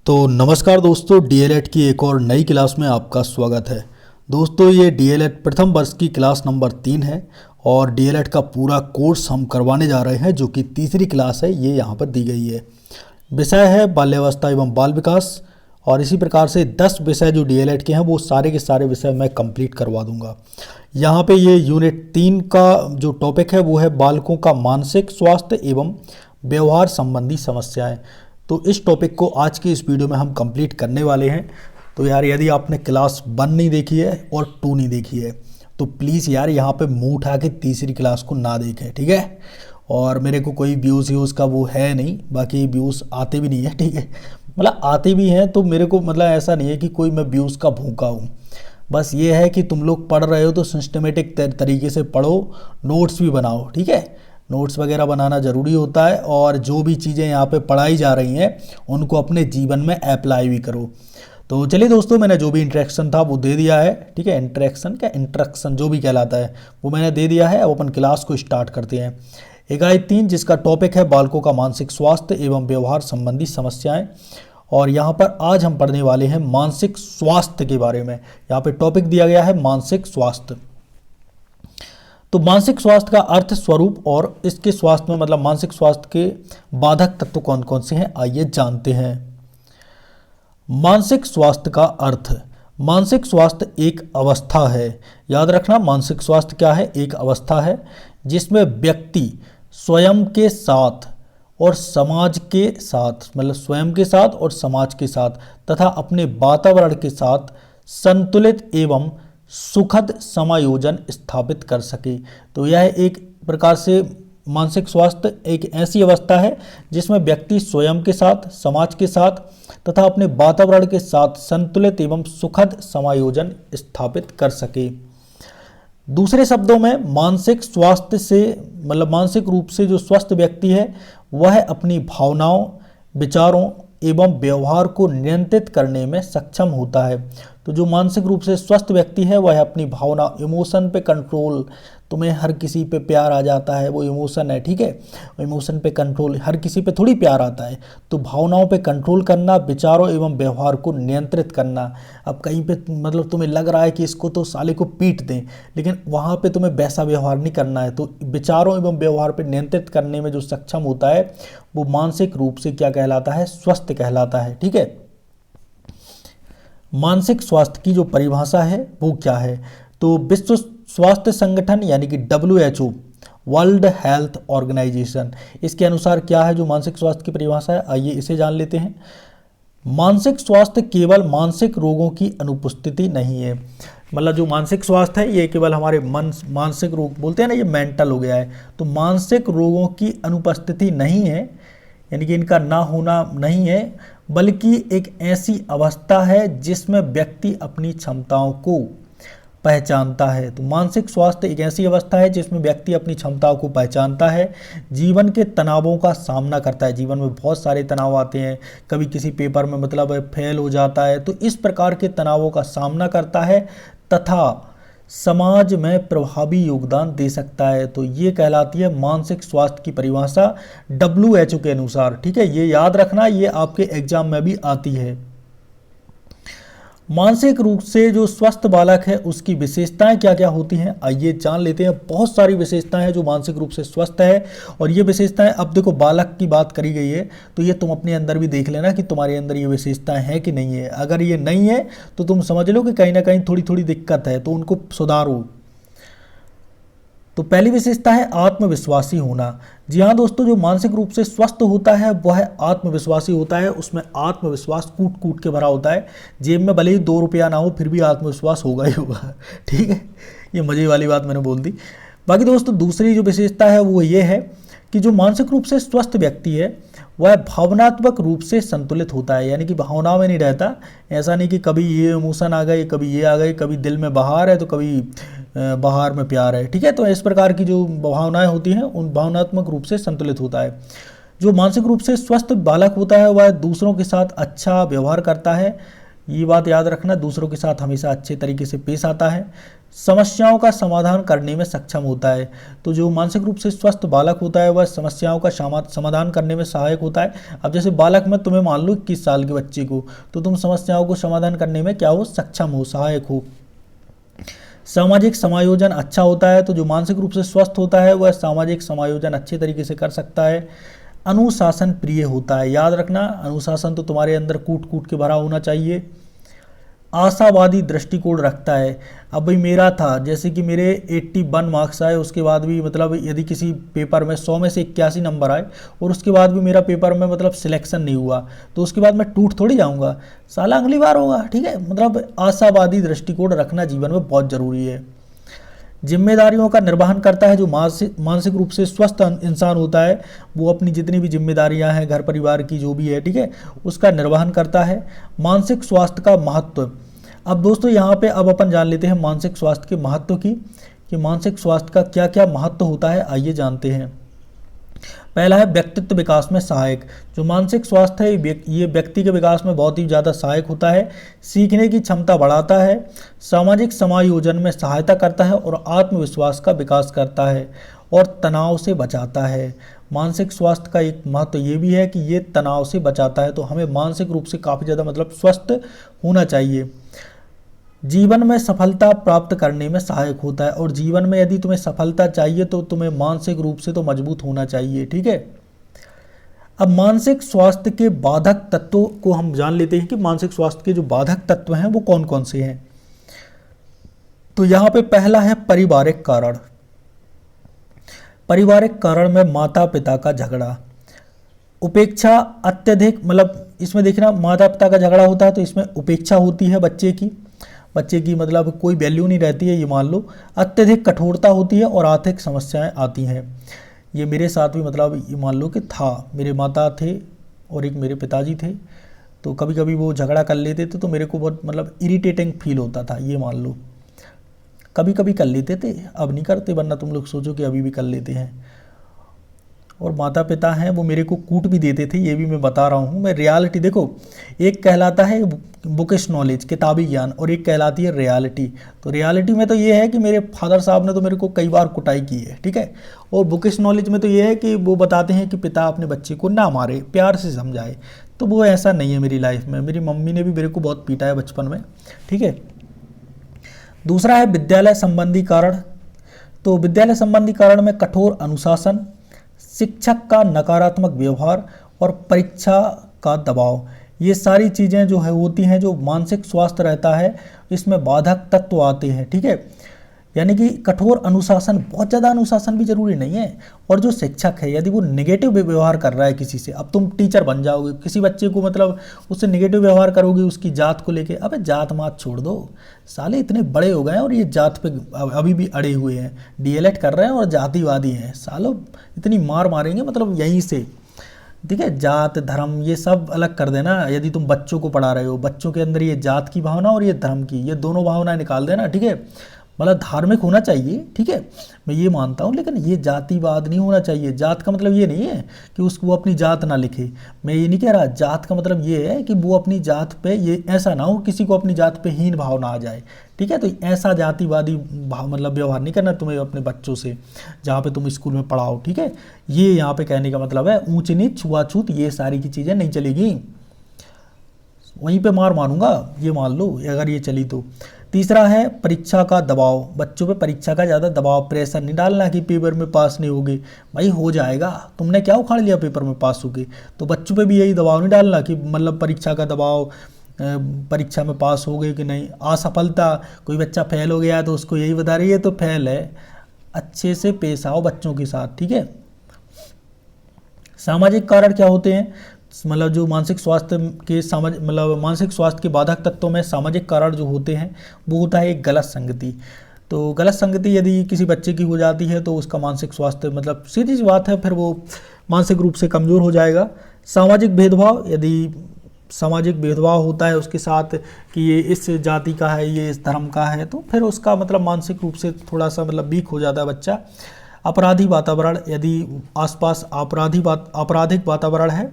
तो नमस्कार दोस्तों, डीएलएड की एक और नई क्लास में आपका स्वागत है। दोस्तों, ये डीएलएड प्रथम वर्ष की क्लास नंबर 3 है और डीएलएड का पूरा कोर्स हम करवाने जा रहे हैं, जो कि तीसरी क्लास है, ये यहाँ पर दी गई है। विषय है बाल्यावस्था एवं बाल विकास और इसी प्रकार से 10 विषय जो डीएलएड के हैं वो सारे के सारे विषय मैं कंप्लीट करवा दूंगा। यहाँ पे ये यूनिट 3 का जो टॉपिक है वो है बालकों का मानसिक स्वास्थ्य एवं व्यवहार संबंधी समस्याएं। तो इस टॉपिक को आज की इस वीडियो में हम कंप्लीट करने वाले हैं। तो यार, यदि आपने क्लास 1 नहीं देखी है और 2 नहीं देखी है तो प्लीज़ यार यहाँ पे मुंह उठा के तीसरी क्लास को ना देखें, ठीक है। और मेरे को कोई व्यूज़ का वो है नहीं, बाकी व्यूज़ आते भी नहीं है, ठीक है। मतलब आते भी हैं तो मेरे को मतलब ऐसा नहीं है कि कोई मैं व्यूज़ का भूखा हूँ। बस ये है कि तुम लोग पढ़ रहे हो तो सिस्टमेटिक तरीके से पढ़ो, नोट्स भी बनाओ, ठीक है। नोट्स वगैरह बनाना ज़रूरी होता है और जो भी चीज़ें यहाँ पे पढ़ाई जा रही हैं उनको अपने जीवन में अप्लाई भी करो। तो चलिए दोस्तों, मैंने जो भी इंट्रैक्शन था वो दे दिया है, ठीक है। इंट्रैक्शन जो भी कहलाता है वो मैंने दे दिया है। अब अपन क्लास को स्टार्ट करते हैं। इकाई 3 जिसका टॉपिक है बालकों का मानसिक स्वास्थ्य एवं व्यवहार संबंधी समस्याएं। और यहाँ पर आज हम पढ़ने वाले हैं मानसिक स्वास्थ्य के बारे में। यहाँ पे टॉपिक दिया गया है मानसिक स्वास्थ्य। तो मानसिक स्वास्थ्य का अर्थ, स्वरूप और इसके स्वास्थ्य में मतलब मानसिक स्वास्थ्य के बाधक तत्व कौन कौन से हैं, आइए जानते हैं। मानसिक स्वास्थ्य का अर्थ, मानसिक स्वास्थ्य एक अवस्था है। याद रखना, मानसिक स्वास्थ्य क्या है, एक अवस्था है जिसमें व्यक्ति स्वयं के साथ और समाज के साथ, मतलब स्वयं के साथ और समाज के साथ तथा अपने वातावरण के साथ संतुलित एवं सुखद समायोजन स्थापित कर सके। तो यह एक प्रकार से मानसिक स्वास्थ्य एक ऐसी अवस्था है जिसमें व्यक्ति स्वयं के साथ, समाज के साथ तथा अपने वातावरण के साथ संतुलित एवं सुखद समायोजन स्थापित कर सके। दूसरे शब्दों में, मानसिक स्वास्थ्य से मतलब मानसिक रूप से जो स्वस्थ व्यक्ति है वह अपनी भावनाओं, विचारों एवं व्यवहार को नियंत्रित करने में सक्षम होता है। तो जो मानसिक रूप से स्वस्थ व्यक्ति है वह अपनी भावना, इमोशन पे कंट्रोल, तुम्हें हर किसी पे प्यार आ जाता है, वो इमोशन है, ठीक है। इमोशन पे कंट्रोल, हर किसी पे थोड़ी प्यार आता है। तो भावनाओं पे कंट्रोल करना, विचारों एवं व्यवहार को नियंत्रित करना। अब कहीं पे मतलब तुम्हें लग रहा है कि इसको तो साले को पीट दें, लेकिन वहाँ पे तुम्हें वैसा व्यवहार नहीं करना है। तो विचारों एवं व्यवहार पे नियंत्रित करने में जो सक्षम होता है वो मानसिक रूप से क्या कहलाता है, स्वस्थ कहलाता है, ठीक है। मानसिक स्वास्थ्य की जो परिभाषा है वो क्या है, तो विश्व स्वास्थ्य संगठन यानी कि WHO, वर्ल्ड हेल्थ ऑर्गेनाइजेशन, इसके अनुसार क्या है जो मानसिक स्वास्थ्य की परिभाषा है, आइए इसे जान लेते हैं। मानसिक स्वास्थ्य केवल मानसिक रोगों की अनुपस्थिति नहीं है। मतलब जो मानसिक स्वास्थ्य है ये केवल हमारे मानसिक रोग बोलते हैं ना, ये मेंटल हो गया है। तो मानसिक रोगों की अनुपस्थिति नहीं है, यानी कि इनका ना होना नहीं है, बल्कि एक ऐसी अवस्था है जिसमें व्यक्ति अपनी क्षमताओं को पहचानता है। तो मानसिक स्वास्थ्य एक ऐसी अवस्था है जिसमें व्यक्ति अपनी क्षमताओं को पहचानता है, जीवन के तनावों का सामना करता है। जीवन में बहुत सारे तनाव आते हैं, कभी किसी पेपर में मतलब फेल हो जाता है, तो इस प्रकार के तनावों का सामना करता है तथा समाज में प्रभावी योगदान दे सकता है। तो ये कहलाती है मानसिक स्वास्थ्य की परिभाषा WHO के अनुसार, ठीक है। ये याद रखना, ये आपके एग्जाम में भी आती है। मानसिक रूप से जो स्वस्थ बालक है उसकी विशेषताएं क्या क्या होती हैं, आइए जान लेते हैं। बहुत सारी विशेषताएं हैं जो मानसिक रूप से स्वस्थ है और ये विशेषताएं, अब देखो बालक की बात करी गई है तो ये तुम अपने अंदर भी देख लेना कि तुम्हारे अंदर ये विशेषताएं हैं कि नहीं है। अगर ये नहीं है तो तुम समझ लो कि कहीं ना कहीं थोड़ी थोड़ी दिक्कत है, तो उनको सुधारो। तो पहली विशेषता है आत्मविश्वासी होना। जी हाँ दोस्तों, जो मानसिक रूप से स्वस्थ होता है वह आत्मविश्वासी होता है। उसमें आत्मविश्वास कूट कूट के भरा होता है। जेब में भले ही 2 रुपया ना हो फिर भी आत्मविश्वास होगा ही होगा, ठीक है। ये मजे वाली बात मैंने बोल दी। बाकी दोस्तों, दूसरी जो विशेषता है वो ये है कि जो मानसिक रूप से स्वस्थ व्यक्ति है वह भावनात्मक रूप से संतुलित होता है, यानी कि भावनाओं में नहीं रहता। ऐसा नहीं कि कभी ये इमोशन आ गए, कभी ये आ गए, कभी दिल में बहार है तो कभी बाहर में प्यार है, ठीक है। तो इस प्रकार की जो भावनाएं होती हैं उन भावनात्मक रूप से संतुलित होता है। जो मानसिक रूप से स्वस्थ बालक होता है वह दूसरों के साथ अच्छा व्यवहार करता है। ये बात याद रखना, दूसरों के साथ हमेशा अच्छे तरीके से पेश आता है समस्याओं का समाधान करने में सक्षम होता है। तो जो मानसिक रूप से स्वस्थ बालक होता है वह समस्याओं का समाधान करने में सहायक होता है। अब जैसे बालक में तुम्हें मान लो 21 साल के बच्चे को, तो तुम समस्याओं को समाधान करने में क्या हो, सक्षम हो, सहायक हो। सामाजिक समायोजन अच्छा होता है। तो जो मानसिक रूप से स्वस्थ होता है वह सामाजिक समायोजन अच्छे तरीके से कर सकता है। अनुशासन प्रिय होता है। याद रखना, अनुशासन तो तुम्हारे अंदर कूट कूट के भरा होना चाहिए। आशावादी दृष्टिकोण रखता है। अब भाई मेरा था, जैसे कि मेरे 81 मार्क्स आए, उसके बाद भी मतलब यदि किसी पेपर में 100 में से 81 नंबर आए और उसके बाद भी मेरा पेपर में मतलब सिलेक्शन नहीं हुआ, तो उसके बाद मैं टूट थोड़ी जाऊंगा, साला अगली बार होगा। ठीक है, मतलब आशावादी दृष्टिकोण रखना जीवन में बहुत ज़रूरी है। जिम्मेदारियों का निर्वहन करता है। जो मानसिक रूप से स्वस्थ इंसान होता है वो अपनी जितनी भी जिम्मेदारियां हैं घर परिवार की जो भी है, ठीक है, उसका निर्वहन करता है। मानसिक स्वास्थ्य का महत्व। अब दोस्तों यहाँ पे अब अपन जान लेते हैं मानसिक स्वास्थ्य के महत्व की, कि मानसिक स्वास्थ्य का क्या क्या महत्व होता है, आइए जानते हैं। पहला है व्यक्तित्व विकास में सहायक। जो मानसिक स्वास्थ्य है ये व्यक्ति के विकास में बहुत ही ज़्यादा सहायक होता है। सीखने की क्षमता बढ़ाता है, सामाजिक समायोजन में सहायता करता है और आत्मविश्वास का विकास करता है और तनाव से बचाता है। मानसिक स्वास्थ्य का एक महत्व ये भी है कि ये तनाव से बचाता है, तो हमें मानसिक रूप से काफ़ी ज़्यादा मतलब स्वस्थ होना चाहिए। जीवन में सफलता प्राप्त करने में सहायक होता है। और जीवन में यदि तुम्हें सफलता चाहिए तो तुम्हें मानसिक रूप से तो मजबूत होना चाहिए। ठीक है, अब मानसिक स्वास्थ्य के बाधक तत्वों को हम जान लेते हैं कि मानसिक स्वास्थ्य के जो बाधक तत्व हैं वो कौन कौन से हैं। तो यहाँ पे पहला है पारिवारिक कारण। पारिवारिक कारण में माता पिता का झगड़ा, उपेक्षा अत्यधिक, मतलब इसमें देखना माता पिता का झगड़ा होता है तो इसमें उपेक्षा होती है बच्चे की मतलब कोई वैल्यू नहीं रहती है, ये मान लो। अत्यधिक कठोरता होती है और आर्थिक समस्याएं आती हैं। ये मेरे साथ भी मतलब ये मान लो कि था, मेरे माता थे और एक मेरे पिताजी थे, तो कभी कभी वो झगड़ा कर लेते थे तो मेरे को बहुत मतलब इरिटेटिंग फील होता था, ये मान लो। कभी कभी कर लेते थे, अब नहीं करते, वरना तुम लोग सोचो कि अभी भी कर लेते हैं। और माता पिता हैं वो मेरे को कूट भी देते थे, ये भी मैं बता रहा हूँ। मैं रियलिटी देखो, एक कहलाता है बुकिश नॉलेज, किताबी ज्ञान, और एक कहलाती है रियलिटी। तो रियलिटी में तो ये है कि मेरे फादर साहब ने तो मेरे को कई बार कुटाई की है, ठीक है। और बुकिश नॉलेज में तो ये है कि वो बताते हैं कि पिता अपने बच्चे को ना मारे, प्यार से समझाए। तो वो ऐसा नहीं है मेरी लाइफ में। मेरी मम्मी ने भी मेरे को बहुत पीटा है बचपन में, ठीक है। दूसरा है विद्यालय संबंधी कारण। तो विद्यालय संबंधी कारण में कठोर अनुशासन, शिक्षक का नकारात्मक व्यवहार और परीक्षा का दबाव, ये सारी चीज़ें जो है होती हैं, जो मानसिक स्वास्थ्य रहता है इसमें बाधक तत्व आते हैं, ठीक है। यानी कि कठोर अनुशासन, बहुत ज़्यादा अनुशासन भी जरूरी नहीं है। और जो शिक्षक है यदि वो नेगेटिव व्यवहार कर रहा है किसी से, अब तुम टीचर बन जाओगे, किसी बच्चे को मतलब उससे नेगेटिव व्यवहार करोगे उसकी जात को लेके, अबे जात मात छोड़ दो, साले इतने बड़े हो गए हैं और ये जात पे अभी भी अड़े हुए हैं, डीएलएड कर रहे हैं और जातिवादी हैं, सालों इतनी मार मारेंगे मतलब यहीं से, ठीक है। जात धर्म ये सब अलग कर देना। यदि तुम बच्चों को पढ़ा रहे हो, बच्चों के अंदर ये जात की भावना और ये धर्म की, ये दोनों भावनाएं निकाल देना, ठीक है। मतलब धार्मिक होना चाहिए, ठीक है, मैं ये मानता हूँ, लेकिन ये जातिवाद नहीं होना चाहिए। जात का मतलब ये नहीं है कि वो अपनी जात ना लिखे, मैं ये नहीं कह रहा। जात का मतलब ये है कि वो अपनी जात पे, ये ऐसा ना हो किसी को अपनी जात पे हीन भावना आ जाए, ठीक है। तो ऐसा जातिवादी मतलब व्यवहार नहीं करना तुम्हें अपने बच्चों से, जहाँ पे तुम स्कूल में पढ़ाओ, ठीक है। ये यहाँ पे कहने का मतलब है। ऊंच नीच छुआछूत ये सारी की चीज़ें नहीं चलेगी, वहीं पे मार मारूंगा, ये मान लो अगर ये चली तो। तीसरा है परीक्षा का दबाव। बच्चों पे परीक्षा का ज़्यादा दबाव, प्रेशर नहीं डालना कि पेपर में पास नहीं होगे, भाई हो जाएगा, तुमने क्या उखाड़ लिया पेपर में पास होगे। तो बच्चों पे भी यही दबाव नहीं डालना कि मतलब परीक्षा का दबाव, परीक्षा में पास हो गए कि नहीं। असफलता, कोई बच्चा फेल हो गया तो उसको यही बता रही है तो फेल है, अच्छे से पेश आओ बच्चों के साथ, ठीक है। सामाजिक कारण क्या होते हैं, मतलब जो मानसिक स्वास्थ्य के मतलब मानसिक स्वास्थ्य के बाधक तत्वों में सामाजिक कारण जो होते हैं वो होता है एक गलत संगति। तो गलत संगति यदि किसी बच्चे की हो जाती है तो उसका मानसिक स्वास्थ्य मतलब सीधी सी बात है, फिर वो मानसिक रूप से कमज़ोर हो जाएगा। सामाजिक भेदभाव, यदि सामाजिक भेदभाव होता है उसके साथ कि ये इस जाति का है, ये इस धर्म का है, तो फिर उसका मतलब मानसिक रूप से थोड़ा सा मतलब वीक हो जाता है बच्चा। आपराधिक वातावरण, यदि आसपास आपराधिक वातावरण है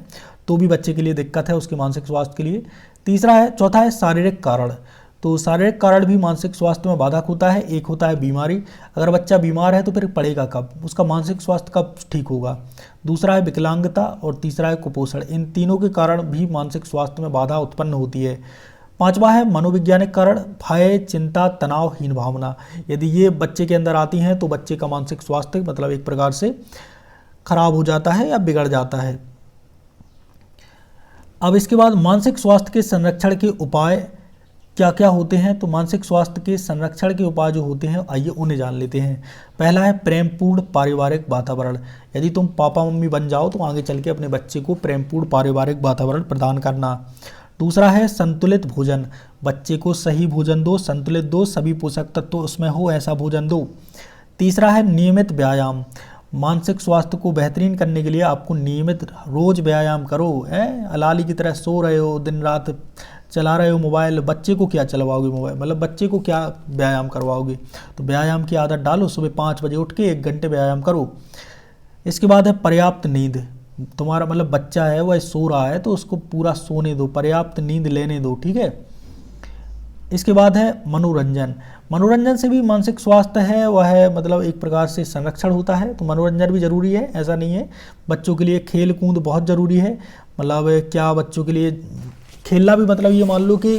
तो भी बच्चे के लिए दिक्कत है, उसके मानसिक स्वास्थ्य के लिए। चौथा है शारीरिक कारण। तो शारीरिक कारण भी मानसिक स्वास्थ्य में बाधक होता है। एक होता है बीमारी, अगर बच्चा बीमार है तो फिर पढ़ेगा कब, उसका मानसिक स्वास्थ्य कब ठीक होगा। दूसरा है विकलांगता और तीसरा है कुपोषण। इन तीनों के कारण भी मानसिक स्वास्थ्य में बाधा उत्पन्न होती है। पांचवा है मनोवैज्ञानिक कारण, भय, चिंता, तनाव, हीन भावना। यदि ये बच्चे के अंदर आती हैं तो बच्चे का मानसिक स्वास्थ्य मतलब एक प्रकार से खराब हो जाता है या बिगड़ जाता है। अब इसके बाद मानसिक स्वास्थ्य के संरक्षण के उपाय क्या क्या होते हैं। तो मानसिक स्वास्थ्य के संरक्षण के उपाय जो होते हैं आइए उन्हें जान लेते हैं। पहला है प्रेमपूर्ण पारिवारिक वातावरण। यदि तुम पापा मम्मी बन जाओ तो आगे चल के अपने बच्चे को प्रेमपूर्ण पारिवारिक वातावरण प्रदान करना। दूसरा है संतुलित भोजन, बच्चे को सही भोजन दो, संतुलित दो, सभी पोषक तत्व उसमें हो ऐसा भोजन दो। तीसरा है नियमित व्यायाम, मानसिक स्वास्थ्य को बेहतरीन करने के लिए आपको नियमित रोज व्यायाम करो। अलाली की तरह सो रहे हो, दिन रात चला रहे हो मोबाइल, बच्चे को क्या चलवाओगे मोबाइल, मतलब बच्चे को क्या व्यायाम करवाओगे। तो व्यायाम की आदत डालो, सुबह 5 बजे उठ के 1 घंटे व्यायाम करो। इसके बाद है पर्याप्त नींद, तुम्हारा मतलब बच्चा है वह सो रहा है तो उसको पूरा सोने दो, पर्याप्त नींद लेने दो, ठीक है। इसके बाद है मनोरंजन, मनोरंजन से भी मानसिक स्वास्थ्य है वह है मतलब एक प्रकार से संरक्षण होता है। तो मनोरंजन भी जरूरी है, ऐसा नहीं है। बच्चों के लिए खेल कूद बहुत ज़रूरी है, मतलब क्या बच्चों के लिए खेलना भी, मतलब ये मान लो कि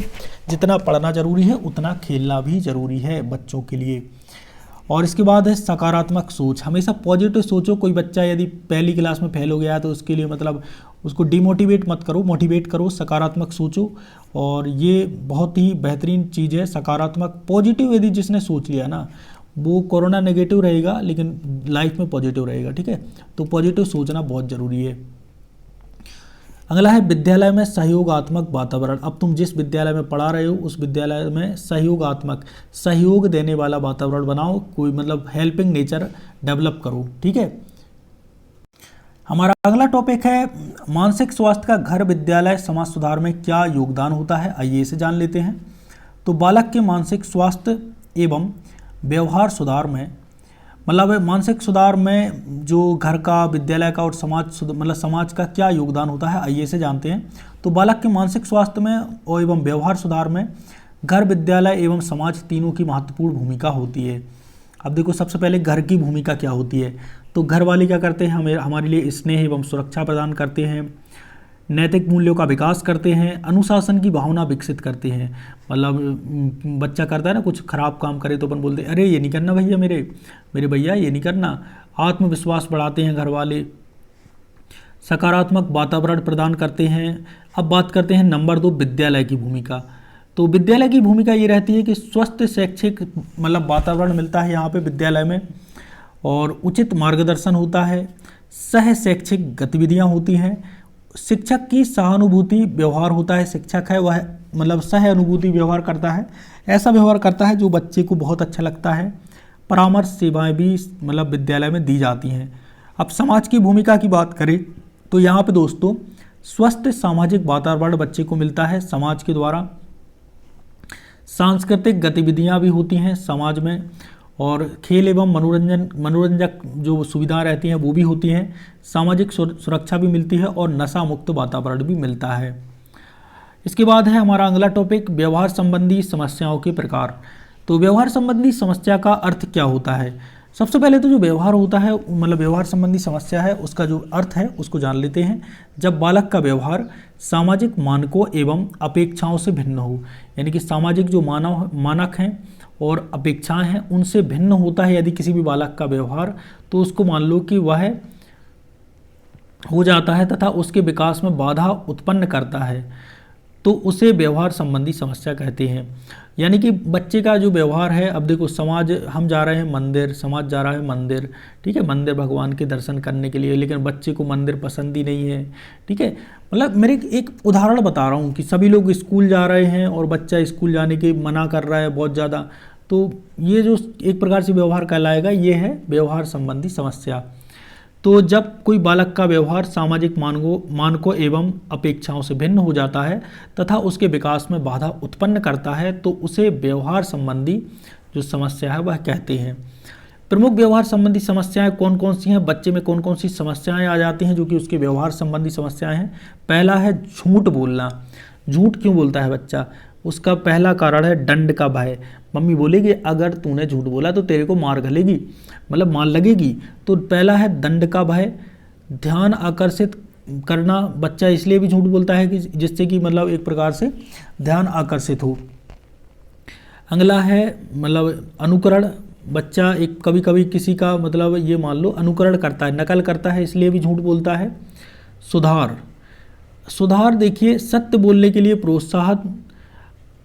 जितना पढ़ना जरूरी है उतना खेलना भी जरूरी है बच्चों के लिए। और इसके बाद है सकारात्मक सोच, हमेशा पॉजिटिव सोचो। कोई बच्चा यदि पहली क्लास में फेल हो गया तो उसके लिए मतलब उसको डिमोटिवेट मत करो, मोटिवेट करो, सकारात्मक सोचो। और ये बहुत ही बेहतरीन चीज़ है सकारात्मक। पॉजिटिव यदि जिसने सोच लिया ना वो कोरोना नेगेटिव रहेगा लेकिन लाइफ में पॉजिटिव रहेगा, ठीक है। तो पॉजिटिव सोचना बहुत ज़रूरी है। अगला है विद्यालय में सहयोगात्मक वातावरण। अब तुम जिस विद्यालय में पढ़ा रहे हो उस विद्यालय में सहयोगात्मक, सहयोग देने वाला वातावरण बनाओ, कोई मतलब हेल्पिंग नेचर डेवलप करो, ठीक है। हमारा अगला टॉपिक है मानसिक स्वास्थ्य का घर, विद्यालय, समाज सुधार में क्या योगदान होता है, आइए इसे जान लेते हैं। तो बालक के मानसिक स्वास्थ्य एवं व्यवहार सुधार में मतलब मानसिक सुधार में जो घर का, विद्यालय का और समाज का क्या योगदान होता है, आइए इसे जानते हैं। तो बालक के मानसिक स्वास्थ्य में और एवं व्यवहार सुधार में घर, विद्यालय एवं समाज तीनों की महत्वपूर्ण भूमिका होती है। अब देखो सबसे पहले घर की भूमिका क्या होती है। तो घर वाले क्या करते हैं, हमारे लिए स्नेह एवं सुरक्षा प्रदान करते हैं, नैतिक मूल्यों का विकास करते हैं, अनुशासन की भावना विकसित करते हैं। मतलब बच्चा करता है ना कुछ खराब काम करे तो अपन बोलते हैं अरे ये नहीं करना भैया, मेरे भैया ये नहीं करना। आत्मविश्वास बढ़ाते हैं घर वाले, सकारात्मक वातावरण प्रदान करते हैं। अब बात करते हैं नंबर 2 विद्यालय की भूमिका। तो विद्यालय की भूमिका ये रहती है कि स्वस्थ शैक्षिक मतलब वातावरण मिलता है यहाँ पे विद्यालय में, और उचित मार्गदर्शन होता है, सह शैक्षिक गतिविधियाँ होती हैं, शिक्षक की सहानुभूति व्यवहार होता है। शिक्षक है वह मतलब सह अनुभूति व्यवहार करता है, ऐसा व्यवहार करता है जो बच्चे को बहुत अच्छा लगता है। परामर्श सेवाएं भी मतलब विद्यालय में दी जाती हैं। अब समाज की भूमिका की बात करें तो यहाँ पे दोस्तों स्वस्थ सामाजिक वातावरण बच्चे को मिलता है समाज के द्वारा। सांस्कृतिक गतिविधियाँ भी होती हैं समाज में, और खेल एवं मनोरंजक जो सुविधाएं रहती हैं वो भी होती हैं। सामाजिक सुरक्षा भी मिलती है और नशा मुक्त वातावरण भी मिलता है। इसके बाद है हमारा अगला टॉपिक व्यवहार संबंधी समस्याओं के प्रकार। तो व्यवहार संबंधी समस्या का अर्थ क्या होता है। सबसे पहले तो जो व्यवहार होता है मतलब व्यवहार संबंधी समस्या है उसका जो अर्थ है उसको जान लेते हैं। जब बालक का व्यवहार सामाजिक मानकों एवं अपेक्षाओं से भिन्न हो, यानी कि सामाजिक जो मानक हैं और अपेक्षाएं हैं उनसे भिन्न होता है यदि किसी भी बालक का व्यवहार, तो उसको मान लो कि वह हो जाता है तथा उसके विकास में बाधा उत्पन्न करता है, तो उसे व्यवहार संबंधी समस्या कहते हैं। यानी कि बच्चे का जो व्यवहार है, अब देखो समाज, हम जा रहे हैं मंदिर, समाज जा रहा है मंदिर, ठीक है, मंदिर भगवान के दर्शन करने के लिए, लेकिन बच्चे को मंदिर पसंद ही नहीं है, ठीक है। मतलब मेरे एक उदाहरण बता रहा हूँ कि सभी लोग स्कूल जा रहे हैं और बच्चा स्कूल जाने के मना कर रहा है बहुत ज़्यादा, तो ये जो एक प्रकार से व्यवहार कहलाएगा ये है व्यवहार संबंधी समस्या। तो जब कोई बालक का व्यवहार सामाजिक मानकों एवं अपेक्षाओं से भिन्न हो जाता है तथा उसके विकास में बाधा उत्पन्न करता है, तो उसे व्यवहार संबंधी जो समस्या है वह कहते हैं। प्रमुख व्यवहार संबंधी समस्याएं कौन कौन सी हैं, बच्चे में कौन कौन सी समस्याएं आ जाती हैं जो कि उसके व्यवहार संबंधी समस्याएं हैं। पहला है झूठ बोलना। झूठ क्यों बोलता है बच्चा, उसका पहला कारण है दंड का भय। मम्मी बोलेगी अगर तूने झूठ बोला तो तेरे को मार गलेगी, मतलब मार लगेगी। तो पहला है दंड का भय। ध्यान आकर्षित करना, बच्चा इसलिए भी झूठ बोलता है कि जिससे कि मतलब एक प्रकार से ध्यान आकर्षित हो। अगला है मतलब अनुकरण। बच्चा एक कभी कभी किसी का मतलब ये मान लो अनुकरण करता है, नकल करता है, इसलिए भी झूठ बोलता है। सुधार। सुधार देखिए, सत्य बोलने के लिए प्रोत्साहन।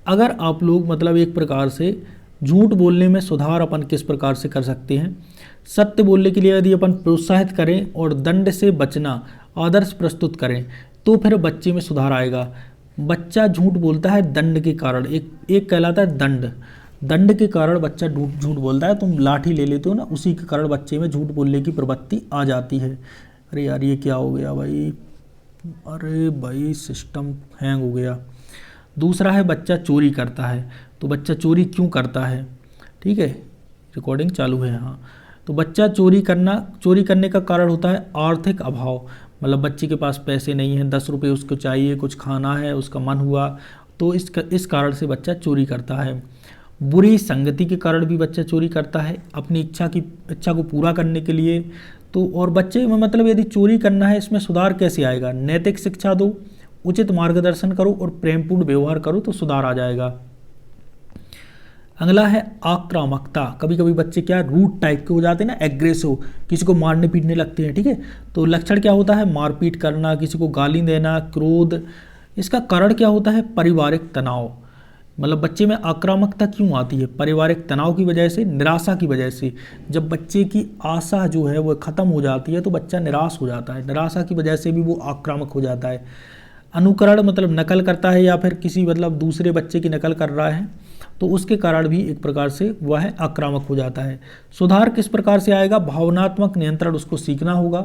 अगर आप लोग मतलब एक प्रकार से झूठ बोलने में सुधार अपन किस प्रकार से कर सकते हैं, सत्य बोलने के लिए यदि अपन प्रोत्साहित करें और दंड से बचना आदर्श प्रस्तुत करें तो फिर बच्चे में सुधार आएगा। बच्चा झूठ बोलता है दंड के कारण, एक कहलाता है दंड। दंड के कारण बच्चा झूठ बोलता है। तुम लाठी ले लेते हो ना, उसी के कारण बच्चे में झूठ बोलने की प्रवृत्ति आ जाती है। अरे यार ये क्या हो गया भाई, अरे भाई सिस्टम हैंग हो गया। दूसरा है बच्चा चोरी करता है। तो बच्चा चोरी क्यों करता है, ठीक है, रिकॉर्डिंग चालू है। हाँ, तो बच्चा चोरी करने का कारण होता है आर्थिक अभाव। मतलब बच्चे के पास पैसे नहीं हैं, 10 रुपये उसको चाहिए, कुछ खाना है, उसका मन हुआ, तो इस कारण से बच्चा चोरी करता है। बुरी संगति के कारण भी बच्चा चोरी करता है अपनी इच्छा को पूरा करने के लिए। तो और बच्चे में मतलब यदि चोरी करना है, इसमें सुधार कैसे आएगा? नैतिक शिक्षा दो, उचित मार्गदर्शन करो और प्रेमपूर्ण व्यवहार करो तो सुधार आ जाएगा। अगला है आक्रामकता। कभी कभी बच्चे क्या रूट टाइप के हो जाते हैं ना, एग्रेसिव, किसी को मारने पीटने लगते हैं, ठीक है। तो लक्षण क्या होता है? मारपीट करना, किसी को गाली देना, क्रोध। इसका कारण क्या होता है? पारिवारिक तनाव। मतलब बच्चे में आक्रामकता क्यों आती है? पारिवारिक तनाव की वजह से, निराशा की वजह से। जब बच्चे की आशा जो है वो ख़त्म हो जाती है तो बच्चा निराश हो जाता है, निराशा की वजह से भी वो आक्रामक हो जाता है। अनुकरण मतलब नकल करता है या फिर किसी मतलब दूसरे बच्चे की नकल कर रहा है तो उसके कारण भी एक प्रकार से वह आक्रामक हो जाता है। सुधार किस प्रकार से आएगा? भावनात्मक नियंत्रण उसको सीखना होगा,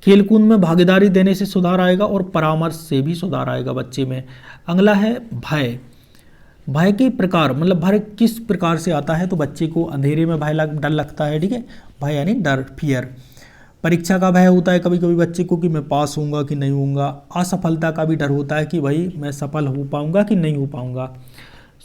खेलकूद में भागीदारी देने से सुधार आएगा और परामर्श से भी सुधार आएगा बच्चे में। अगला है भय। भय के प्रकार, मतलब भय किस प्रकार से आता है? तो बच्चे को अंधेरे में डर लगता है, ठीक है। भय यानी डर, फियर। परीक्षा का भय होता है कभी कभी बच्चे को कि मैं पास होऊंगा कि नहीं होऊंगा। असफलता का भी डर होता है कि भाई मैं सफल हो पाऊंगा कि नहीं हो पाऊंगा।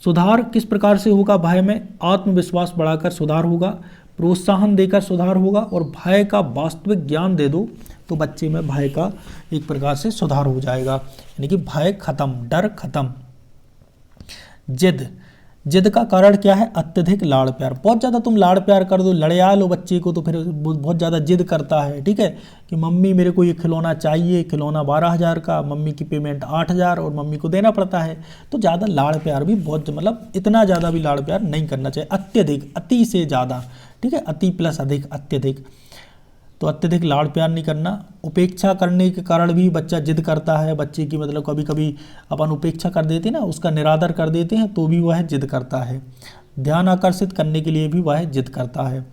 सुधार किस प्रकार से होगा? भय में आत्मविश्वास बढ़ाकर सुधार होगा, प्रोत्साहन देकर सुधार होगा और भय का वास्तविक ज्ञान दे दो तो बच्चे में भय का एक प्रकार से सुधार हो जाएगा, यानी कि भय खत्म, डर खत्म। जिद। जिद का कारण क्या है? अत्यधिक लाड़ प्यार। बहुत ज़्यादा तुम लाड़ प्यार कर दो, लड़या लो बच्चे को तो फिर बहुत ज़्यादा जिद करता है, ठीक है, कि मम्मी मेरे को ये खिलौना चाहिए, खिलौना 12,000 का, मम्मी की पेमेंट 8,000 और मम्मी को देना पड़ता है। तो ज़्यादा लाड़ प्यार भी बहुत, मतलब इतना ज़्यादा भी लाड़ प्यार नहीं करना चाहिए, अत्यधिक, अति से ज़्यादा, ठीक है, अति प्लस अधिक, अत्यधिक। तो अत्यधिक लाड़ प्यार नहीं करना। उपेक्षा करने के कारण भी बच्चा जिद करता है। बच्चे की मतलब कभी कभी अपन उपेक्षा कर देते हैं ना, उसका निरादर कर देते हैं तो भी वह जिद करता है। ध्यान आकर्षित करने के लिए भी वह जिद करता है।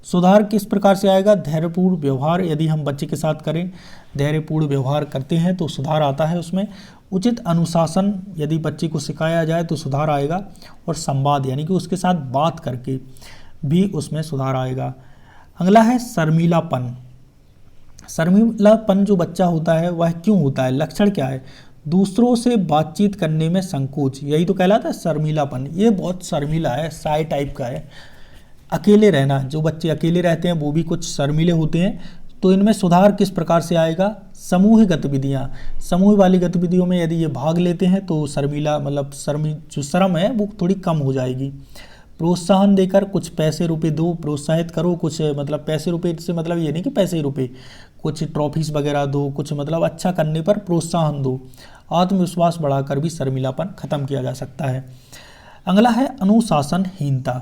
सुधार किस प्रकार से आएगा? धैर्यपूर्ण व्यवहार यदि हम बच्चे के साथ करें, धैर्यपूर्ण व्यवहार करते हैं तो सुधार आता है उसमें। उचित अनुशासन यदि बच्चे को सिखाया जाए तो सुधार आएगा। और संवाद यानी कि उसके साथ बात करके भी उसमें सुधार आएगा। अगला है शर्मीलापन। शर्मीलापन जो बच्चा होता है वह क्यों होता है? लक्षण क्या है? दूसरों से बातचीत करने में संकोच, यही तो कहलाता है शर्मीलापन। ये बहुत शर्मीला है, शाय टाइप का है। अकेले रहना, जो बच्चे अकेले रहते हैं वो भी कुछ शर्मीले होते हैं। तो इनमें सुधार किस प्रकार से आएगा? समूह गतिविधियाँ, समूह वाली गतिविधियों में यदि ये भाग लेते हैं तो शर्मीला मतलब जो शर्म है वो थोड़ी कम हो जाएगी। प्रोत्साहन देकर कुछ पैसे रुपए दो, प्रोत्साहित करो, कुछ मतलब पैसे रुपए से मतलब ये नहीं कि पैसे रुपए, कुछ ट्रॉफीज वगैरह दो, कुछ मतलब अच्छा करने पर प्रोत्साहन दो। आत्मविश्वास बढ़ाकर भी शर्मीलापन खत्म किया जा सकता है। अगला है अनुशासनहीनता।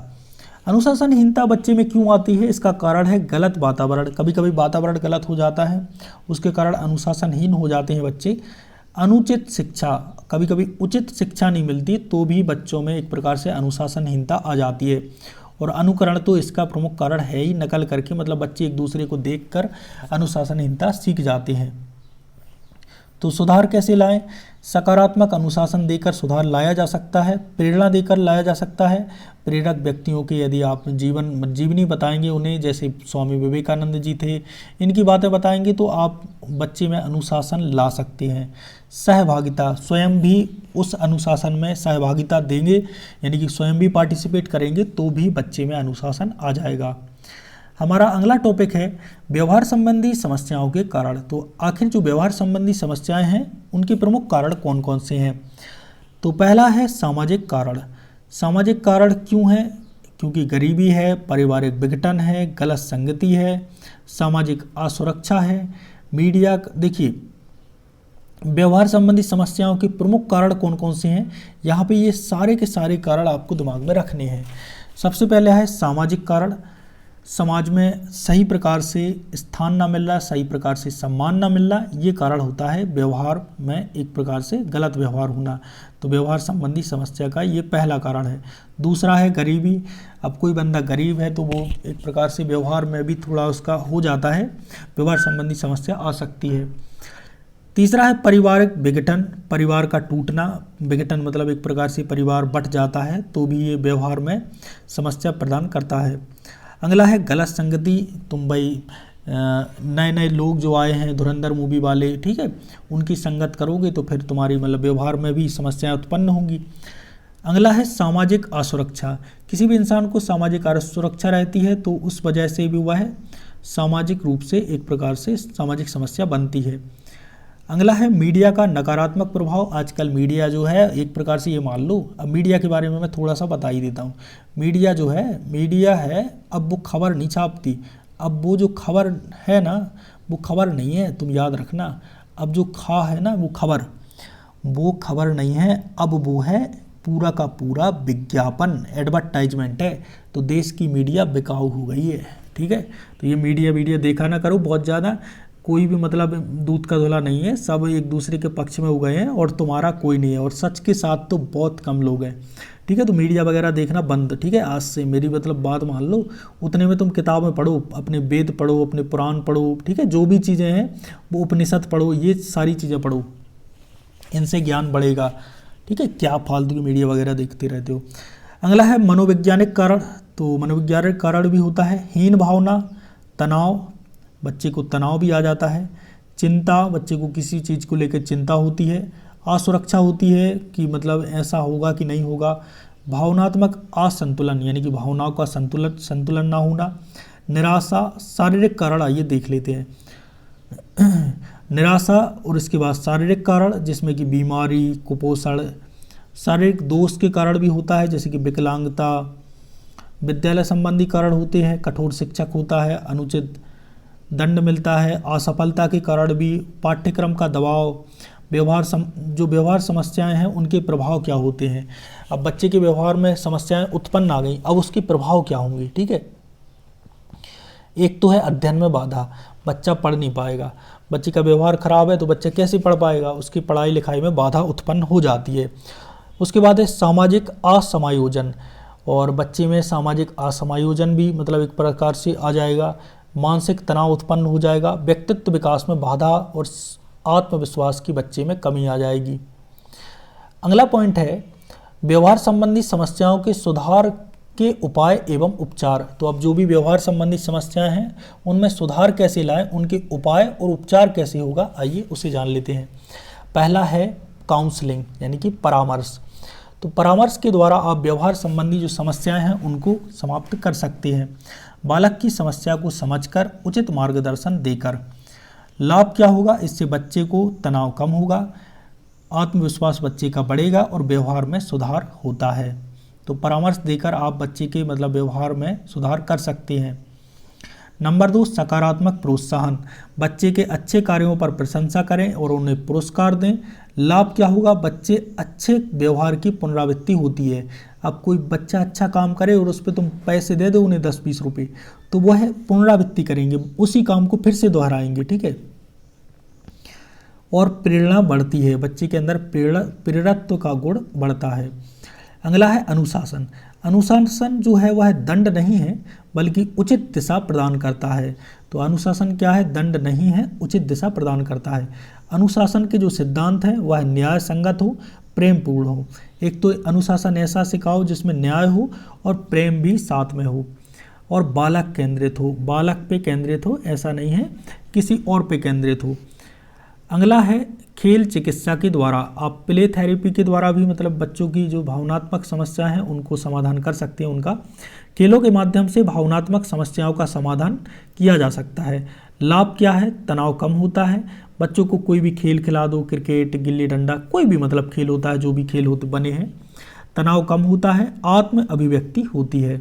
अनुशासनहीनता बच्चे में क्यों आती है? इसका कारण है गलत वातावरण। कभी कभी वातावरण गलत हो जाता है, उसके कारण अनुशासनहीन हो जाते हैं बच्चे। अनुचित शिक्षा, कभी कभी उचित शिक्षा नहीं मिलती तो भी बच्चों में एक प्रकार से अनुशासनहीनता आ जाती है। और अनुकरण तो इसका प्रमुख कारण है ही, नकल करके मतलब बच्चे एक दूसरे को देखकर अनुशासनहीनता सीख जाते हैं। तो सुधार कैसे लाएं? सकारात्मक अनुशासन देकर सुधार लाया जा सकता है, प्रेरणा देकर लाया जा सकता है। प्रेरक व्यक्तियों के यदि आप जीवनी बताएंगे उन्हें, जैसे स्वामी विवेकानंद जी थे, इनकी बातें बताएंगे तो आप बच्चे में अनुशासन ला सकते हैं। सहभागिता, स्वयं भी उस अनुशासन में सहभागिता देंगे, यानी कि स्वयं भी पार्टिसिपेट करेंगे तो भी बच्चे में अनुशासन आ जाएगा। हमारा अगला टॉपिक है व्यवहार संबंधी समस्याओं के कारण। तो आखिर जो व्यवहार संबंधी समस्याएं हैं उनके प्रमुख कारण कौन कौन से हैं? तो पहला है सामाजिक कारण। सामाजिक कारण क्यों है? क्योंकि गरीबी है, पारिवारिक विघटन है, गलत संगति है, सामाजिक असुरक्षा है, मीडिया। देखिए, व्यवहार संबंधी समस्याओं के प्रमुख कारण कौन कौन से हैं, यहाँ पे ये सारे के सारे कारण आपको दिमाग में रखने हैं। सबसे पहले है सामाजिक कारण। समाज में सही प्रकार से स्थान ना मिलना, सही प्रकार से सम्मान ना मिलना, ये कारण होता है व्यवहार में एक प्रकार से गलत व्यवहार होना। तो व्यवहार संबंधी समस्या का ये पहला कारण है। दूसरा है गरीबी। अब कोई बंदा गरीब है तो वो एक प्रकार से व्यवहार में भी थोड़ा उसका हो जाता है, व्यवहार संबंधी समस्या आ सकती है। तीसरा है पारिवारिक विघटन, परिवार का टूटना। विघटन मतलब एक प्रकार से परिवार बंट जाता है तो भी ये व्यवहार में समस्या प्रदान करता है। अगला है गलत संगति। तुम भाई नए नए लोग जो आए हैं धुरंधर मूवी वाले, ठीक है, उनकी संगत करोगे तो फिर तुम्हारी मतलब व्यवहार में भी समस्याएं उत्पन्न होंगी। अगला है सामाजिक असुरक्षा। किसी भी इंसान को सामाजिक असुरक्षा रहती है तो उस वजह से भी वह सामाजिक रूप से एक प्रकार से सामाजिक समस्या बनती है। अगला है मीडिया का नकारात्मक प्रभाव। आजकल मीडिया जो है एक प्रकार से ये मान लो, अब मीडिया के बारे में मैं थोड़ा सा बता ही देता हूँ। मीडिया जो है, मीडिया है, अब वो खबर नहीं छापती। अब वो जो खबर है ना, वो खबर नहीं है, तुम याद रखना। अब जो है ना वो खबर नहीं है, अब वो है पूरा का पूरा विज्ञापन, एडवर्टाइजमेंट है। तो देश की मीडिया बिकाऊ हो गई है, ठीक है। तो ये मीडिया देखा ना करो बहुत ज़्यादा, कोई भी मतलब दूध का धुला नहीं है, सब एक दूसरे के पक्ष में हो गए हैं और तुम्हारा कोई नहीं है, और सच के साथ तो बहुत कम लोग हैं, ठीक है। तो मीडिया वगैरह देखना बंद, ठीक है, आज से मेरी मतलब बात मान लो। उतने में तुम किताबें पढ़ो, अपने वेद पढ़ो, अपने पुराण पढ़ो, ठीक है, जो भी चीज़ें हैं वो उपनिषद पढ़ो, ये सारी चीज़ें पढ़ो, इनसे ज्ञान बढ़ेगा, ठीक है। क्या फालतू की मीडिया वगैरह देखते रहते हो। अगला है मनोवैज्ञानिक कारण। तो मनोवैज्ञानिक कारण भी होता है हीन भावना, तनाव, बच्चे को तनाव भी आ जाता है। चिंता, बच्चे को किसी चीज़ को लेकर चिंता होती है। असुरक्षा होती है कि मतलब ऐसा होगा कि नहीं होगा। भावनात्मक असंतुलन, यानी कि भावनाओं का संतुलन ना होना। निराशा, शारीरिक कारण आइए देख लेते हैं। निराशा और इसके बाद शारीरिक कारण जिसमें कि बीमारी, कुपोषण, शारीरिक दोष के कारण भी होता है जैसे कि विकलांगता। विद्यालय संबंधी कारण होते हैं, कठोर शिक्षक होता है, अनुचित दंड मिलता है। असफलता के कारण भी, पाठ्यक्रम का दबाव, जो व्यवहार समस्याएं हैं उनके प्रभाव क्या होते हैं। अब बच्चे के व्यवहार में समस्याएं उत्पन्न आ गई, अब उसके प्रभाव क्या होंगे, ठीक है। एक तो है अध्ययन में बाधा, बच्चा पढ़ नहीं पाएगा। बच्चे का व्यवहार खराब है तो बच्चा कैसे पढ़ पाएगा, उसकी पढ़ाई लिखाई में बाधा उत्पन्न हो जाती है। उसके बाद है सामाजिक असमायोजन, और बच्चे में सामाजिक असमायोजन भी मतलब एक प्रकार से आ जाएगा। मानसिक तनाव उत्पन्न हो जाएगा। व्यक्तित्व विकास में बाधा और आत्मविश्वास की बच्चे में कमी आ जाएगी। अगला पॉइंट है व्यवहार संबंधी समस्याओं के सुधार के उपाय एवं उपचार। तो अब जो भी व्यवहार संबंधी समस्याएं हैं उनमें सुधार कैसे लाएं, उनके उपाय और उपचार कैसे होगा, आइए उसे जान लेते हैं। पहला है काउंसलिंग, यानी कि परामर्श। तो परामर्श के द्वारा आप व्यवहार संबंधी जो समस्याएं हैं उनको समाप्त कर सकते हैं। बालक की समस्या को समझकर उचित मार्गदर्शन देकर। लाभ क्या होगा, इससे बच्चे को तनाव कम होगा, आत्मविश्वास बच्चे का बढ़ेगा और व्यवहार में सुधार होता है। तो परामर्श देकर आप बच्चे के मतलब व्यवहार में सुधार कर सकते हैं। नंबर 2, सकारात्मक प्रोत्साहन। बच्चे के अच्छे कार्यों पर प्रशंसा करें और उन्हें पुरस्कार दें। लाभ क्या होगा, बच्चे अच्छे व्यवहार की पुनरावृत्ति होती है। अब कोई बच्चा अच्छा काम करे और उस पर तुम पैसे दे दो उन्हें 10-20 रुपये, तो वह पुनरावृत्ति करेंगे, उसी काम को फिर से दोहराएंगे, ठीक है। और प्रेरणा बढ़ती है, बच्चे के अंदर प्रेरकत्व का गुण बढ़ता है। अगला है अनुशासन। अनुशासन जो है वह दंड नहीं है बल्कि उचित दिशा प्रदान करता है। तो अनुशासन क्या है, दंड नहीं है, उचित दिशा प्रदान करता है। अनुशासन के जो सिद्धांत हैं वह न्याय संगत हो, प्रेमपूर्ण हो। एक तो अनुशासन ऐसा सिखाओ जिसमें न्याय हो और प्रेम भी साथ में हो, और बालक केंद्रित हो, बालक पे केंद्रित हो, ऐसा नहीं है किसी और पे केंद्रित हो। अगला है खेल चिकित्सा के द्वारा, आप प्ले थेरेपी के द्वारा भी मतलब बच्चों की जो भावनात्मक समस्या है उनको समाधान कर सकते हैं। उनका खेलों के माध्यम से भावनात्मक समस्याओं का समाधान किया जा सकता है। लाभ क्या है? तनाव कम होता है। बच्चों को कोई भी खेल खिला दो, क्रिकेट, गिल्ली डंडा, कोई भी मतलब खेल होता है, जो भी खेल होते बने हैं, तनाव कम होता है, आत्म अभिव्यक्ति होती है।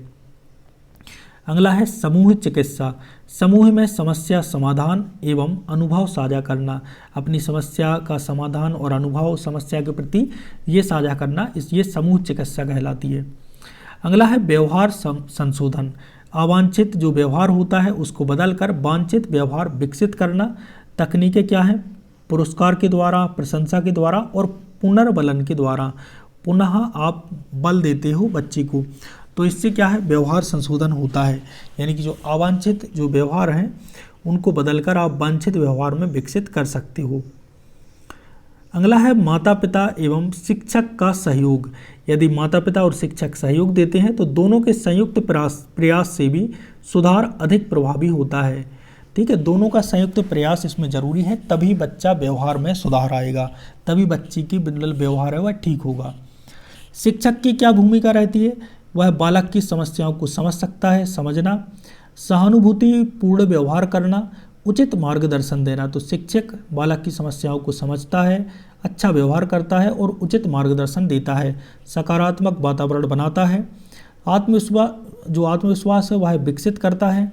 अगला है समूह चिकित्सा, समूह में समस्या समाधान एवं अनुभव साझा करना, अपनी समस्या का समाधान और अनुभव समस्या के प्रति ये साझा करना, ये समूह चिकित्सा कहलाती है। अगला है व्यवहार संशोधन, अवांछित जो व्यवहार होता है उसको बदलकर वांछित व्यवहार विकसित करना। तकनीकें क्या हैं? पुरस्कार के द्वारा, प्रशंसा के द्वारा और पुनर्बलन के द्वारा। पुनः आप बल देते हो बच्चे को, तो इससे क्या है? व्यवहार संशोधन होता है, यानी कि जो अवांछित जो व्यवहार हैं उनको बदलकर आप वांछित व्यवहार में विकसित कर सकते हो। अगला है माता पिता एवं शिक्षक का सहयोग, यदि माता पिता और शिक्षक सहयोग देते हैं तो दोनों के संयुक्त प्रयास से भी सुधार अधिक प्रभावी होता है। ठीक है, दोनों का संयुक्त प्रयास इसमें जरूरी है, तभी बच्चा व्यवहार में सुधार आएगा, तभी बच्चे की व्यवहार है वह ठीक होगा। शिक्षक की क्या भूमिका रहती है? वह बालक की समस्याओं को समझ सकता है, समझना, सहानुभूतिपूर्ण व्यवहार करना, उचित मार्गदर्शन देना। तो शिक्षक बालक की समस्याओं को समझता है, अच्छा व्यवहार करता है और उचित मार्गदर्शन देता है, सकारात्मक वातावरण बनाता है, आत्मविश्वास है वह विकसित करता है,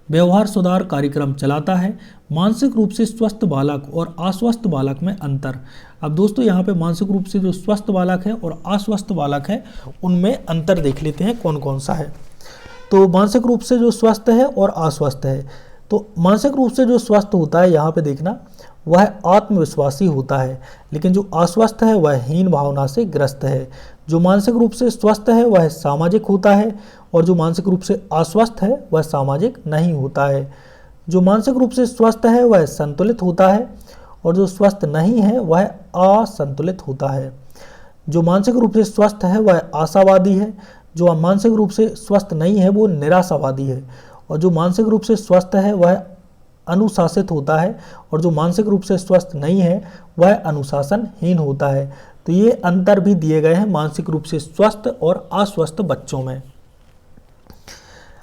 व्यवहार सुधार कार्यक्रम चलाता है। मानसिक रूप से स्वस्थ बालक और अस्वस्थ बालक में अंतर। अब दोस्तों यहाँ पे मानसिक रूप से जो स्वस्थ बालक है और अस्वस्थ बालक है उनमें अंतर देख लेते हैं कौन कौन सा है। तो मानसिक रूप से जो स्वस्थ है और अस्वस्थ है, तो मानसिक रूप से जो स्वस्थ होता है यहाँ पे देखना वह आत्मविश्वासी होता है, लेकिन जो अस्वस्थ है वह हीन भावना से ग्रस्त है। जो मानसिक रूप से स्वस्थ है वह सामाजिक होता है और जो मानसिक रूप से अस्वस्थ है वह सामाजिक नहीं होता है। जो मानसिक रूप से स्वस्थ है वह संतुलित होता है और जो स्वस्थ नहीं है वह असंतुलित होता है। जो मानसिक रूप से स्वस्थ है वह आशावादी है, जो मानसिक रूप से स्वस्थ नहीं है वो निराशावादी है, और जो मानसिक रूप से स्वस्थ है वह अनुशासित होता है और जो मानसिक रूप से स्वस्थ नहीं है वह अनुशासनहीन होता है। तो ये अंतर भी दिए गए हैं मानसिक रूप से स्वस्थ और अस्वस्थ बच्चों में।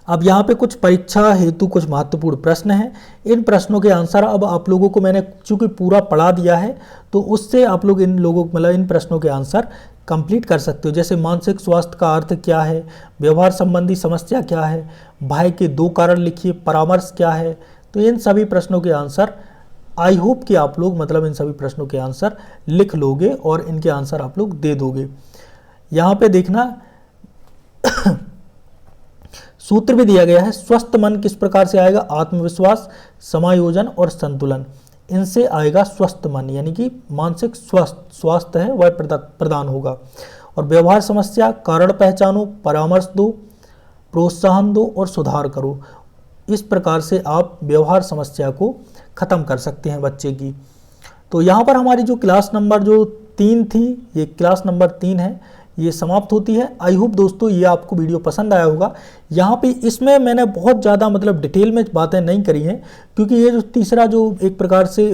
अब यहाँ पे कुछ परीक्षा हेतु कुछ महत्वपूर्ण प्रश्न हैं। इन प्रश्नों के आंसर अब आप लोगों को मैंने चूंकि पूरा पढ़ा दिया है तो उससे आप लोग इन प्रश्नों के आंसर कंप्लीट कर सकते हो। जैसे मानसिक स्वास्थ्य का अर्थ क्या है, व्यवहार संबंधी समस्या क्या है, भय के 2 कारण लिखिए, परामर्श क्या है। तो इन सभी प्रश्नों के आंसर आई होप कि आप लोग इन सभी प्रश्नों के आंसर लिख लोगे और इनके आंसर आप लोग दे दोगे। यहाँ पे देखना सूत्र भी दिया गया है। स्वस्थ मन किस प्रकार से आएगा? आत्मविश्वास, समायोजन और संतुलन, इनसे आएगा स्वस्थ मन, यानी कि मानसिक स्वास्थ्य है वह प्रदान होगा। और व्यवहार समस्या, कारण पहचानो, परामर्श दो, प्रोत्साहन दो और सुधार करो। इस प्रकार से आप व्यवहार समस्या को खत्म कर सकते हैं बच्चे की। तो यहाँ पर हमारी जो क्लास नंबर जो 3 थी, ये क्लास नंबर 3 है, ये समाप्त होती है। आई होप दोस्तों ये आपको वीडियो पसंद आया होगा। यहाँ पे इसमें मैंने बहुत ज़्यादा डिटेल में बातें नहीं करी हैं, क्योंकि ये जो तीसरा जो एक प्रकार से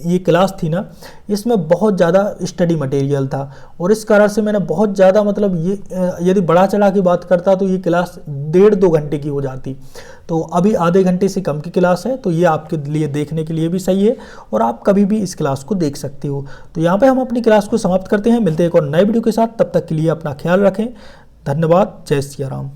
ये क्लास थी ना, इसमें बहुत ज़्यादा स्टडी मटेरियल था और इस कारण से मैंने बहुत ज़्यादा ये यदि बढ़ा चढ़ा की बात करता तो ये क्लास 1.5-2 घंटे की हो जाती। तो अभी आधे घंटे से कम की क्लास है, तो ये आपके लिए देखने के लिए भी सही है और आप कभी भी इस क्लास को देख सकते हो। तो यहाँ पे हम अपनी क्लास को समाप्त करते हैं, मिलते हैं एक और नए वीडियो के साथ। तब तक के लिए अपना ख्याल रखें। धन्यवाद। जय सिया राम।